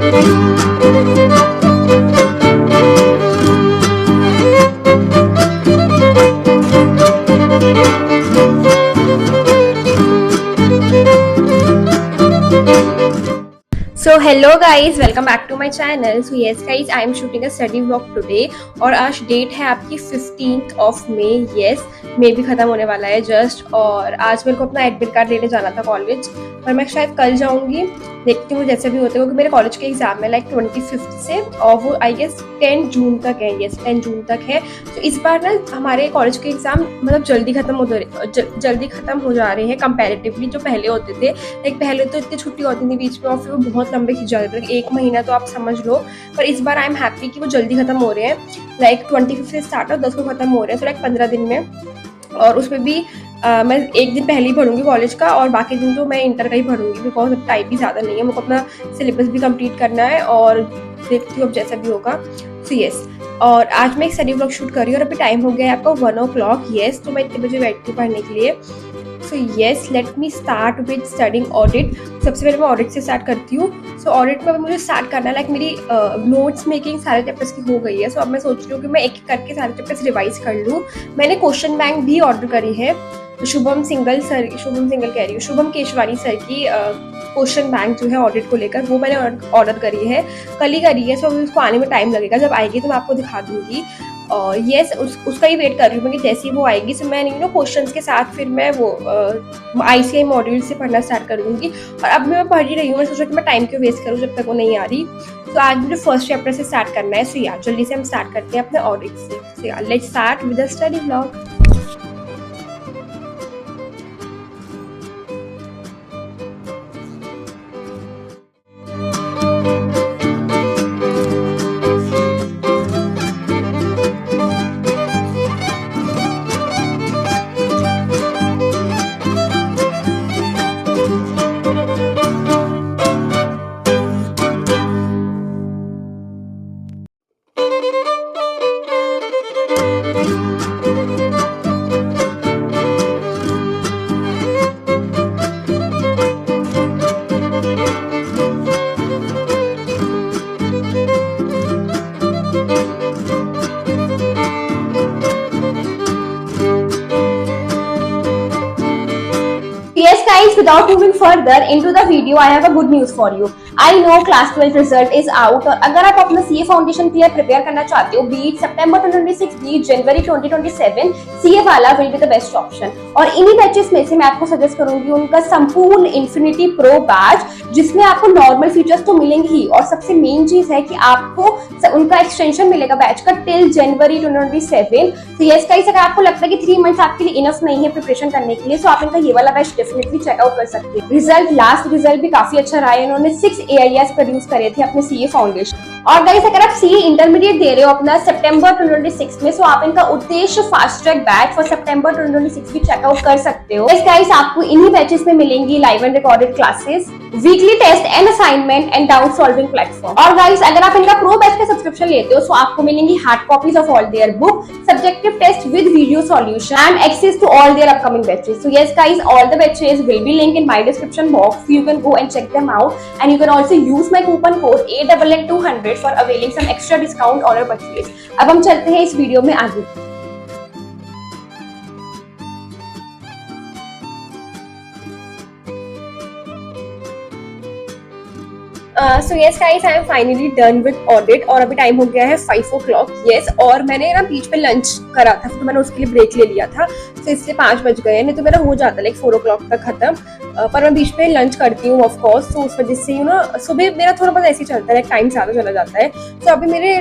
So hello guys, welcome back to my channel. So yes guys, I am shooting a study vlog today और आज date है आपकी 15th of May. yes, मे भी ख़त्म होने वाला है जस्ट. और आज मेरे को अपना एडमिट कार्ड लेने जाना था कॉलेज, पर मैं शायद कल जाऊंगी, देखती हूँ जैसे भी होते हैं, क्योंकि मेरे कॉलेज के एग्जाम है लाइक 25th से और वो आई गेस 10 जून तक है. yes, 10 जून तक है. तो इस बार ना हमारे कॉलेज के एग्जाम मतलब जल्दी खत्म हो जा रहे हैं कंपैरेटिवली जो पहले होते थे. लाइक पहले तो इतनी छुट्टी होती थी बीच में और फिर वो बहुत लंबे खिंच जाते थे, 1 महीना तो आप समझ लो. पर इस बार आई एम हैप्पी कि वो जल्दी खत्म हो रहे हैं. लाइक 25 से स्टार्ट और 10 को खत्म हो रहे हैं, तो लाइक 15 दिन में. और उसमें भी मैं एक दिन पहले ही भरूंगी कॉलेज का और बाकी दिन तो मैं इंटर का ही भरूंगी, बिकॉज अब टाइम भी ज़्यादा नहीं है, मुझको अपना सिलेबस भी कंप्लीट करना है और देखती हूँ अब जैसा भी होगा. सो यस, और आज मैं एक स्टडी व्लॉग शूट कर रही हूँ और अभी टाइम हो गया है आपका 1 o'clock. यस, तो मैं इतने बजे बैठती हूँ पढ़ने के लिए. So yes, let me start with studying audit. सबसे पहले मैं ऑडिट से स्टार्ट करती हूँ. सो ऑडिट में मुझे स्टार्ट करना है, लाइक मेरी नोट्स मेकिंग सारे चैप्टर्स की हो गई है. सो अब मैं सोच रही हूँ कि मैं एक करके सारे चैप्टर्स रिवाइज कर लूँ. मैंने क्वेश्चन बैंक भी ऑर्डर करी है, शुभम केशवानी सर की क्वेश्चन बैंक जो है ऑडिट को लेकर, वो मैंने ऑर्डर करी है, कल ही करी है. सो उसको आने में टाइम लगेगा, जब आएगी तो मैं आपको दिखा दूंगी. और येस, उसका ही वेट कर रही हूँ मैं कि जैसे ही वो आएगी तो मैं क्वेश्चंस के साथ फिर मैं वो ICAI मॉड्यूल से पढ़ना स्टार्ट कर दूँगी. और अब मैं पढ़ ही रही हूँ, मैं सोचा कि मैं टाइम क्यों वेस्ट करूँ जब तक वो नहीं आ रही. तो आज मुझे फर्स्ट चैप्टर से स्टार्ट करना है. सो यार जल्दी से हम स्टार्ट करते हैं अपने ऑडिट से. सो यार let's start with the study vlog. Yes guys, without moving further into the video, I have a good news for you. I know class 12 result is out और अगर आप अपना CA फाउंडेशन के लिए प्रिपेयर करना चाहते हो, be it September 2026, be it January 2027, CA वाला will be the best option. और इन्हीं बैचेस में से मैं आपको सजेस्ट करूंगी उनका संपूर्ण इन्फिनिटी प्रो बैच, जिसमें आपको नॉर्मल फीचर्स तो मिलेंगे ही और सबसे मेन चीज है कि आपको उनका एक्सटेंशन मिलेगा बैच का टिल January 2027. तो यस गाइस, अगर आपको लगता है कि 3 मंथ्स आपके लिए इनफ नहीं है प्रिपरेशन करने के लिए, तो आप इनका ये वाला बैच डेफिनेटली चेकआउट कर सकते हैं. लास्ट रिजल्ट भी काफी अच्छा रहा है. इन्होंने 6 AIS प्रोड्यूस करे थे अपने CA फाउंडेशन. और गाइस, अगर आप CA इंटरमीडिएट दे रहे हो अपना सितंबर 2026 में, सो आप इनका उद्देश्य फास्ट ट्रैक बैच फॉर सितंबर 2026 भी चेकआउट कर सकते हो. गाइस, आपको इन्हीं बैचेस में मिलेंगी live and recorded classes, weekly test and assignment and doubt solving platform. और गाइस, अगर आप इनका प्रो बैच का सब्सक्रिप्शन लेते हो, सो आपको मिलेंगी hard copies of all their book, subjective test with video solution and access to all their upcoming batches. So yes guys, all the batches will be linked in my description box, so you can go and check them out, and you can also use my coupon code ANN200 for availing some extra discount on your purchase. अब हम चलते हैं इस video में आगे. सो yes guys, I am finally done with audit और अभी time हो गया है 5 o'clock. यस, और मैंने ना बीच में लंच करा था, तो मैंने उसके लिए ब्रेक ले लिया था, तो इसलिए 5 बज गए. नहीं तो मेरा हो जाता लाइक 4 o'clock तक खत्म. पर मैं बीच में लंच करती हूँ ऑफ कोर्स, तो उस वजह से सुबह मेरा थोड़ा बहुत ऐसे ही चलता है, टाइम ज़्यादा चला जाता है. तो अभी मेरे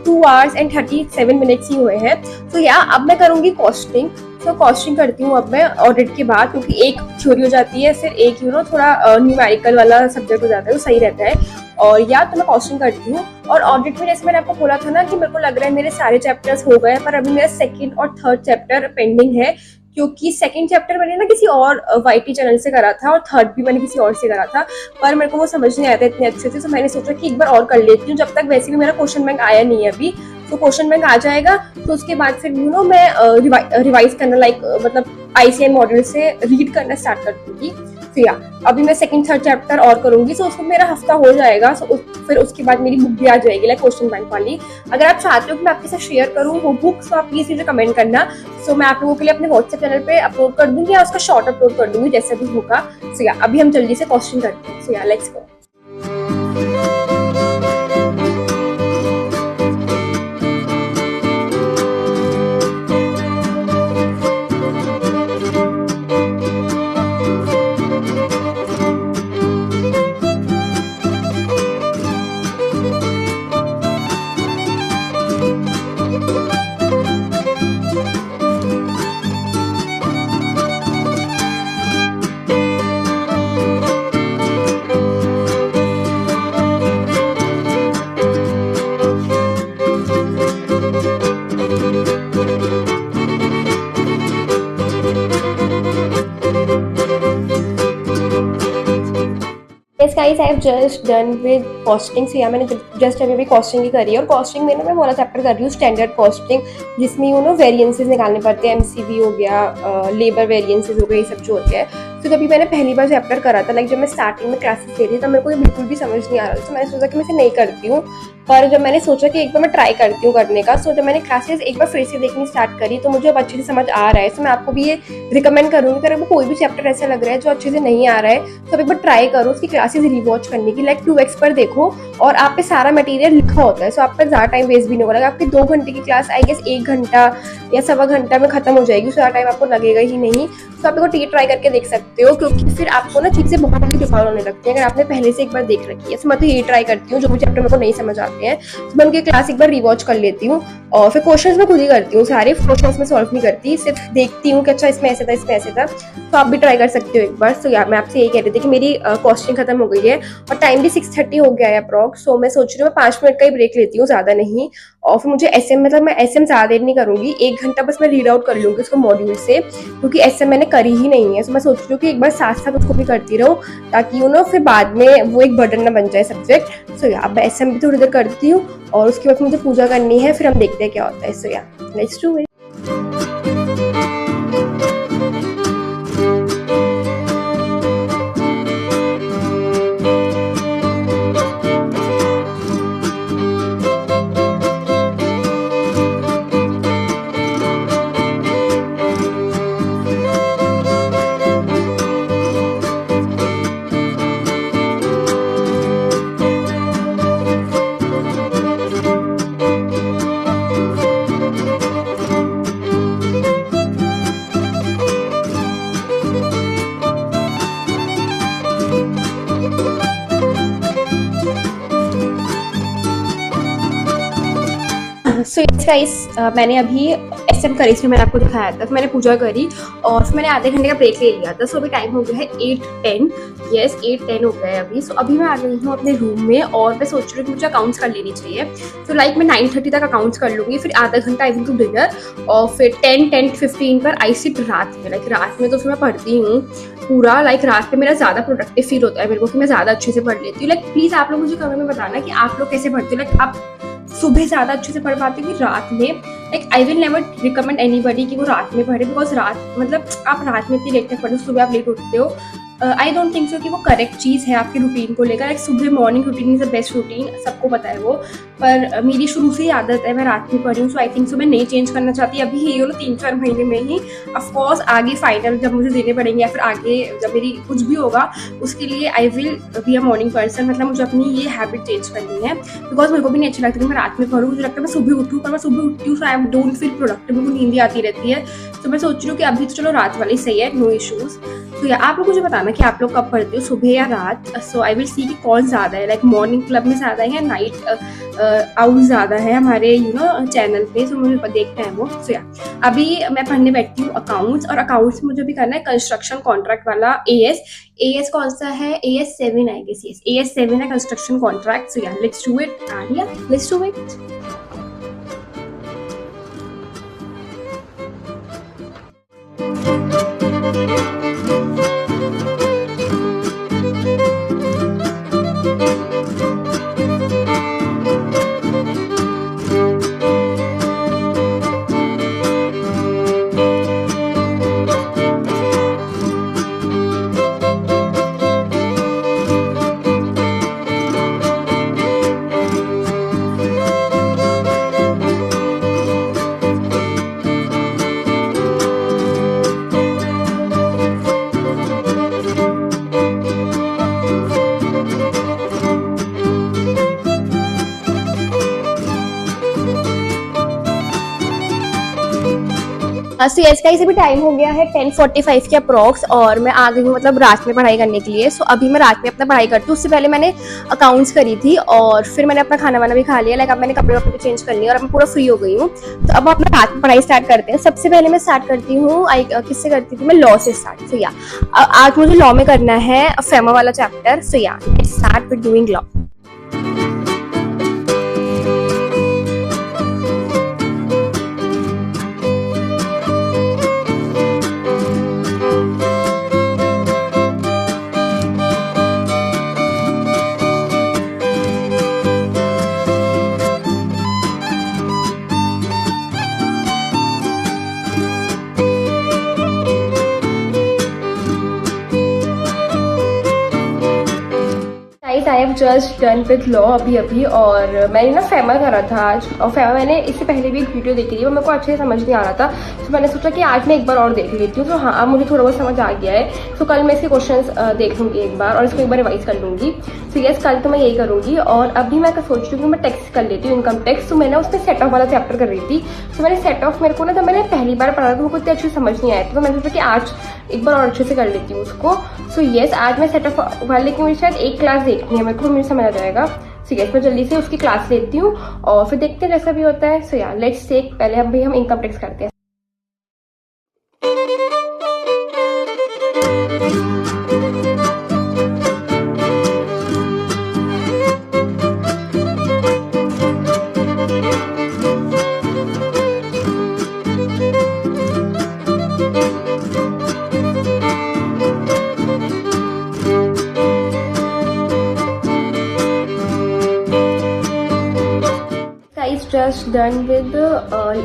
2 hours and 37 minutes ही हुए हैं. तो या अब मैं करूँगी कॉस्टिंग. तो कॉस्टिंग करती हूँ अब मैं ऑडिट के बाद, क्योंकि एक थ्योरी हो जाती है, फिर एक थोड़ा न्यूमेरिकल वाला सब्जेक्ट हो जाता है, वो सही रहता है. और या तो मैं कॉस्टिंग करती हूँ. और ऑडिट में जैसे मैंने आपको बोला था ना कि मेरे को लग रहा है मेरे सारे चैप्टर्स हो गए, पर अभी मेरा 2nd और 3rd चैप्टर पेंडिंग है, क्योंकि 2nd चैप्टर मैंने ना किसी और YT चैनल से करा था और 3rd भी मैंने किसी और से करा था, पर मेरे को वो समझ नहीं आया था इतने अच्छे से. तो मैंने सोचा कि एक बार और कर लेती हूँ, जब तक वैसे भी मेरा क्वेश्चन बैंक आया नहीं है अभी. तो क्वेश्चन बैंक आ जाएगा तो उसके बाद फिर मैं रिवाइज करना मतलब ICAI मॉड्यूल से रीड करना स्टार्ट कर दूंगी. तो या अभी मैं सेकंड थर्ड चैप्टर और करूंगी, सो उसमें मेरा हफ्ता हो जाएगा। सो फिर उसके बाद मेरी बुक भी आ जाएगी, लाइक क्वेश्चन बैंक वाली। अगर आप चाहते हो कि मैं आपके साथ शेयर करूँ वो बुक, तो आप प्लीज मुझे कमेंट करना। सो मैं आप लोगों के लिए अपने व्हाट्सएप चैनल पे अपलोड कर दूंगी या उसका शॉर्ट अपलोड कर दूंगी, जैसे भी होगा। सो या अभी हम जल्दी से क्वेश्चन करते हैं। सो yeah let's go. Yes guys, I have just done with costing. से मैंने जस्ट अभी कॉस्टिंग ही करी है, और कॉस्टिंग में ना मैं वाला चैप्टर कर रही हूँ स्टैंडर्ड कॉस्टिंग, जिसमें यू नो वेरिएंसेस निकालने पड़ते हैं, एमसीवी हो गया, लेबर वेरिएंसेस हो गए, ये सब जो होते हैं। तो जब मैंने पहली बार चैप्टर करा था, लाइक जब मैं स्टार्टिंग में क्लासेस ले रही थी, तो मेरे को ये बिल्कुल भी समझ नहीं आ रहा था। तो मैंने सोचा कि मैं इसे नहीं करती हूँ, पर जब मैंने सोचा कि एक बार मैं ट्राई करती हूँ करने का, सो जब मैंने क्लासेस एक बार फिर से देखनी स्टार्ट करी, तो मुझे अब अच्छे से समझ आ रहा है। तो मैं आपको भी ये रिकमेंड करूँगी कि अगर कोई भी चैप्टर ऐसा लग रहा है जो अच्छे से नहीं आ रहा है, तो आप एक बार ट्राई करो उसकी क्लासेस रिवॉच करने की, लाइक 2x पर देखो, और आप पे सारा मटेरियल लिखा होता है। सो आपका ज़्यादा टाइम वेस्ट भी नहीं होगा। आपकी 2 घंटे की क्लास आई गेस 1 घंटा या सवा घंटा में खत्म हो जाएगी, उसका टाइम आपको लगेगा ही नहीं। तो आप एक ट्राई करके देख सकते हो, क्योंकि फिर आपको ना चीज़ें बहुत जल्दी डिफाइन होने लगती हैं अगर आपने पहले से एक बार देख रखी है। तो मैं तो ये ट्राई करती हूँ, जो भी चैप्टर मेरे को नहीं समझ आते हैं तो मैं उनकी क्लास एक बार रिवॉच कर लेती हूँ, और फिर क्वेश्चंस मैं खुद ही करती हूँ। सारे क्वेश्चंस में सॉल्व नहीं करती, सिर्फ देखती हूँ कि अच्छा इसमें ऐसे था, इसमें ऐसे था। तो आप भी ट्राई कर सकते हो एक बार। तो यार मैं आपसे यही कह रही थी कि मेरी कॉस्टिंग खत्म हो गई है, और टाइम भी 6:30 हो गया है अप्रॉक्स। सो मैं सोच रही हूँ मैं 5 मिनट का ही ब्रेक लेती हूँ, ज़्यादा नहीं। और फिर मुझे एसएम, मतलब मैं एसएम ज़्यादा देर नहीं करूँगी, 1 घंटा बस मैं रीड आउट कर लूँगी उसको मॉड्यूल से, क्योंकि एसएम मैंने करी ही नहीं है। तो मैं सोच रही हूँ कि एक बार साथ साथ उसको भी करती रहूँ, ताकि यू नो फिर बाद में वो एक बर्डन ना बन जाए सब्जेक्ट। सो या अब एसएम भी थोड़ी देर करती हूँ, और उसके बाद मुझे पूजा करनी है, फिर हम देखते हैं क्या होता है। सो yeah let's do it. So yes guys, मैंने अभी एसएम करी, इसमें मैंने आपको दिखाया था। तो मैंने पूजा करी और फिर मैंने आधे घंटे का ब्रेक ले लिया था। सो अभी टाइम हो गया है 8:10। यस 8:10 हो गया है अभी। सो अभी मैं आ गई हूँ अपने रूम में, और मैं सोच रही हूँ कि मुझे अकाउंट्स कर लेनी चाहिए। तो लाइक मैं 9:30 तक अकाउंट्स कर लूँगी, फिर आधा घंटा आई विल टू डिनर, और फिर 10:15 पर आई सिट रात में। लाइक रात में तो फिर मैं पढ़ती हूँ पूरा, लाइक रात में मेरा ज़्यादा प्रोडक्टिव फील होता है मेरे को, कि मैं ज़्यादा अच्छे से पढ़ लेती हूँ। लाइक प्लीज़ आप लोग मुझे कमेंट में बताना कि आप लोग कैसे पढ़ते हो। लाइक आप सुबह ज़्यादा अच्छे से पढ़ पाते हो कि रात में। Like I will never recommend anybody कि वो रात में पढ़े, बिकॉज रात मतलब आप रात में इतनी लेट तक पढ़ो, सुबह आप लेट उठते हो। आई डोंट थिंक सो कि वो करेक्ट चीज़ है आपके रूटीन को लेकर। एक सुबह morning routine is the best routine, सबको पता है वो, पर मेरी शुरू से ही आदत है मैं रात में पढ़ी हूँ। सो आई थिंक सो मैं नहीं चेंज करना चाहती अभी ये 3-4 महीने में ही। ऑफकोर्स आगे फाइनल जब मुझे देने पड़ेंगे, या फिर आगे जब मेरी कुछ भी होगा, उसके लिए I will be a morning person. मतलब मुझे अपनी ये हैबिट चेंज करनी है, बिकॉज मेरे को भी नहीं अच्छा लगता कि मैं रात में पढ़ूँ। मुझे लगता है मैं सुबह उठूँ, पर मैं सुबह उठती हूँ सो आई डोंट फील प्रोडक्टिव, मेरे को नींद आती रहती है। तो मैं सोच रही हूँ कि अभी तो चलो रात वाली सही है, नो इशूज़। तो या आप लोग मुझे बताना कि आप लोग कब पढ़ते हो, सुबह या रात। सो आई विल सी कि कौन ज़्यादा है, लाइक मॉर्निंग क्लब में ज़्यादा है या नाइट आउट ज़्यादा है हमारे चैनल पे। सो मुझे देखना है वो। सो या अभी मैं पढ़ने बैठती हूँ अकाउंट्स, और अकाउंट्स में मुझे भी करना है कंस्ट्रक्शन कॉन्ट्रैक्ट वाला AS कौन सा है, AS 7 I guess. Yes AS 7 है construction contract. So yeah let's do it, and yeah let's do it. So yes guys, अभी टाइम हो गया है 10:45 के अप्रॉक्स और मैं आ गई हूँ मतलब रात में पढ़ाई करने के लिए। सो अभी मैं रात में अपना पढ़ाई करती हूँ। उससे पहले मैंने अकाउंट्स करी थी और फिर मैंने अपना खाना वाना भी खा लिया। लाइक अब मैंने कपड़े वपड़े चेंज कर लिए और अब मैं पूरा फ्री हो गई हूँ। तो अब अपना रात में पढ़ाई स्टार्ट करते हैं। सबसे पहले मैं स्टार्ट करती हूँ किससे करती थी मैं, लॉ से स्टार्ट। सो या आज मुझे लॉ में करना है फेमा वाला chapter. So yeah let's start with doing law. Guys, I have just done with law अभी और मैंने ना फेमा करा था आज। और फेमा मैंने इससे पहले भी एक वीडियो देखी थी, वो मेरे को अच्छे से समझ नहीं आ रहा था। तो मैंने सोचा कि आज मैं एक बार और देख लेती हूँ। तो हाँ, अब मुझे थोड़ा बहुत समझ आ गया है। तो कल मैं इसके क्वेश्चंस देख लूँगी एक बार और इसको एक बार रिवाइज कर लूँगी। तो यस, कल तो मैं यही करूँगी। और अभी मैं सोच रही हूँ कि मैं टैक्स कर लेती हूँ, इनकम टैक्स। तो मैंने उसमें सेट ऑफ वाला चैप्टर कर रही थी। तो मैंने सेट ऑफ, मेरे को ना जब मैंने पहली बार पढ़ा था तो मुझे इतनी अच्छी समझ नहीं आया था। तो मैंने सोचा कि आज एक बार और अच्छे से कर लेती हूँ उसको। सो यस, आज मैं सेट ऑफ वाले की मुझे शायद एक क्लास देखनी है मेरे को, मुझे समझ आ जाएगा। सो यस, मैं जल्दी से उसकी क्लास लेती हूँ और फिर देखते हैं जैसा भी होता है। सो या लेट्स टेक, पहले अभी हम इनकम टैक्स करते हैं। Just done with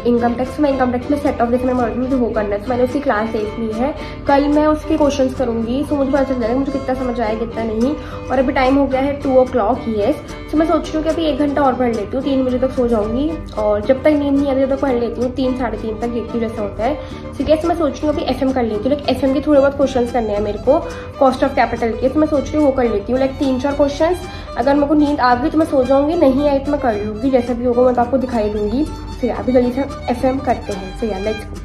income tax. मैं इनकम टैक्स में सेट ऑफ, जैसे मैंने बोला मुझे वो करना है। तो मैंने उसकी क्लास देख ली है। कल मैं उसके क्वेश्चंस करूंगी। तो मुझे पता चल जाएगा मुझे कितना समझ आया कितना नहीं। और अभी टाइम हो गया है 2 o'clock। यस, तो मैं सोच रही हूँ कि अभी 1 घंटा और पढ़ लेती हूँ, 3 बजे तक सो जाऊंगी। और जब तक नींद नहीं आती तब तक पढ़ लेती हूँ, 3 साढ़े 3 तक देखती हूँ जैसा होता है। तो यस, मैं सोच रही हूँ अभी FM कर लेती हूँ। लाइक FM के थोड़े बहुत क्वेश्चन करने हैं मेरे को, कॉस्ट ऑफ कैपिटल के। तो मैं सोच रही हूँ वो कर लेती हूँ। Like 3-4 question. अगर मेरे को नींद आ गई तो मैं सो जाऊंगी, नहीं आई तो मैं कर लूँगी। जैसा भी होगा मैं तो आपको दिखाई दूंगी। तो अभी जल्दी से FM करते हैं। तो लेट्स गो।